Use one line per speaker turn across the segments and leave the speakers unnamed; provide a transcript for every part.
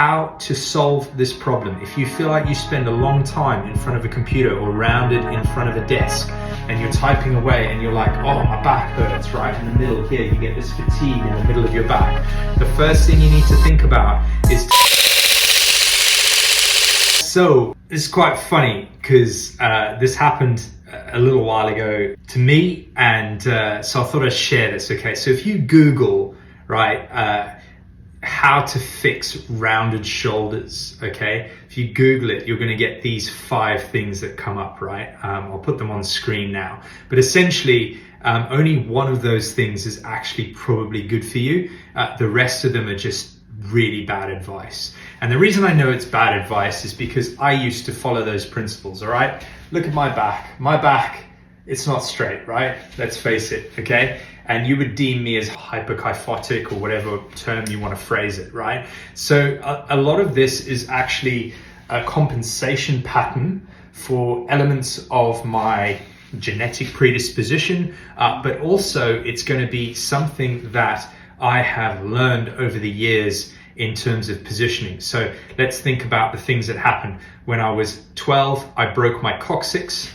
how to solve this problem. If you feel like you spend a long time in front of a computer or rounded in front of a desk and you're typing away and you're like, oh, my back hurts, right in the middle here, you get this fatigue in the middle of your back, the first thing you need to think about is... So it's quite funny because this happened a little while ago to me, and so I thought I'd share this. Okay, so if you Google, right, how to fix rounded shoulders, okay, if you Google it, you're going to get these 5 things that come up, right? I'll put them on screen now, but essentially only one of those things is actually probably good for you. The rest of them are just really bad advice. And the reason I know it's bad advice is because I used to follow those principles. All right, look at my back, it's not straight, right? Let's face it, okay? And you would deem me as hyperkyphotic or whatever term you want to phrase it, right? So a lot of this is actually a compensation pattern for elements of my genetic predisposition, but also it's going to be something that I have learned over the years in terms of positioning. So let's think about the things that happened. When I was 12, I broke my coccyx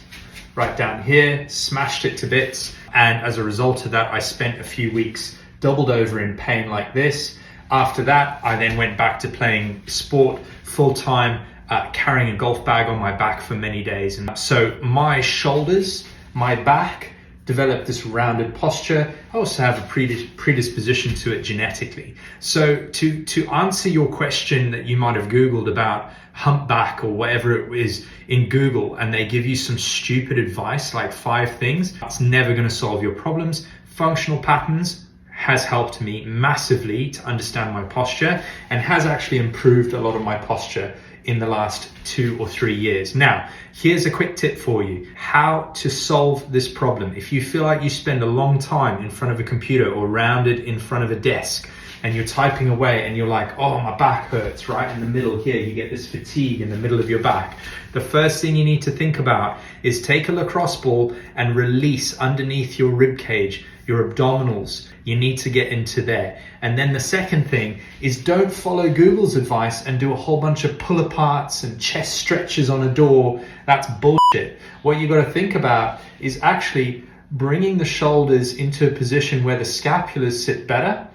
right down here, smashed it to bits. And as a result of that, I spent a few weeks doubled over in pain like this. After that, I then went back to playing sport full time, carrying a golf bag on my back for many days. And so my shoulders, my back, developed this rounded posture. I also have a predisposition to it genetically. So to answer your question that you might have Googled about humpback or whatever it is in Google, and they give you some stupid advice like 5 things, it's never going to solve your problems. Functional patterns has helped me massively to understand my posture and has actually improved a lot of my posture in the last 2 or 3 years. Now, here's a quick tip for you, how to solve this problem. If you feel like you spend a long time in front of a computer or rounded in front of a desk and you're typing away and you're like, oh, my back hurts, right in the middle here, you get this fatigue in the middle of your back, the first thing you need to think about is take a lacrosse ball and release underneath your rib cage, your abdominals. You need to get into there. And then the second thing is don't follow Google's advice and do a whole bunch of pull aparts and chest stretches on a door. That's bullshit. What you got to think about is actually bringing the shoulders into a position where the scapulars sit better.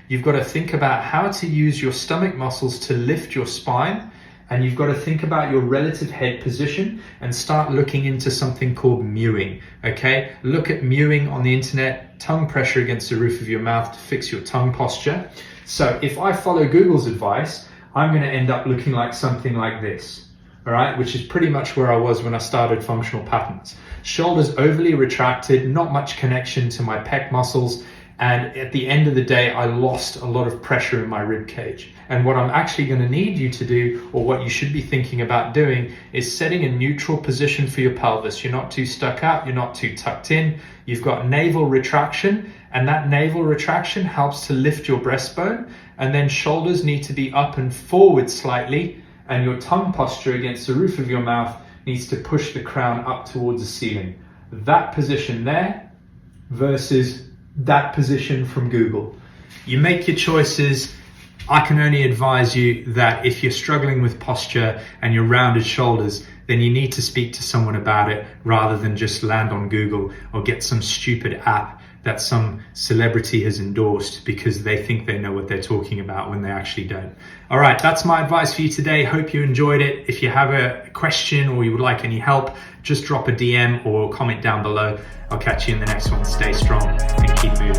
You've got to think about how to use your stomach muscles to lift your spine. And you've got to think about your relative head position and start looking into something called mewing, okay? Look at mewing on the internet, tongue pressure against the roof of your mouth to fix your tongue posture. So if I follow Google's advice, I'm going to end up looking like something like this, all right? Which is pretty much where I was when I started functional patterns. Shoulders overly retracted, not much connection to my pec muscles. And at the end of the day, I lost a lot of pressure in my rib cage. And what I'm actually going to need you to do, or what you should be thinking about doing, is setting a neutral position for your pelvis. You're not too stuck out, you're not too tucked in. You've got navel retraction, and that navel retraction helps to lift your breastbone. And then shoulders need to be up and forward slightly, and your tongue posture against the roof of your mouth needs to push the crown up towards the ceiling. That position there versus that position from Google. You make your choices. I can only advise you that if you're struggling with posture and your rounded shoulders, then you need to speak to someone about it rather than just land on Google or get some stupid app that some celebrity has endorsed because they think they know what they're talking about when they actually don't. All right, that's my advice for you today. Hope you enjoyed it. If you have a question or you would like any help, just drop a DM or comment down below. I'll catch you in the next one. Stay strong and keep moving.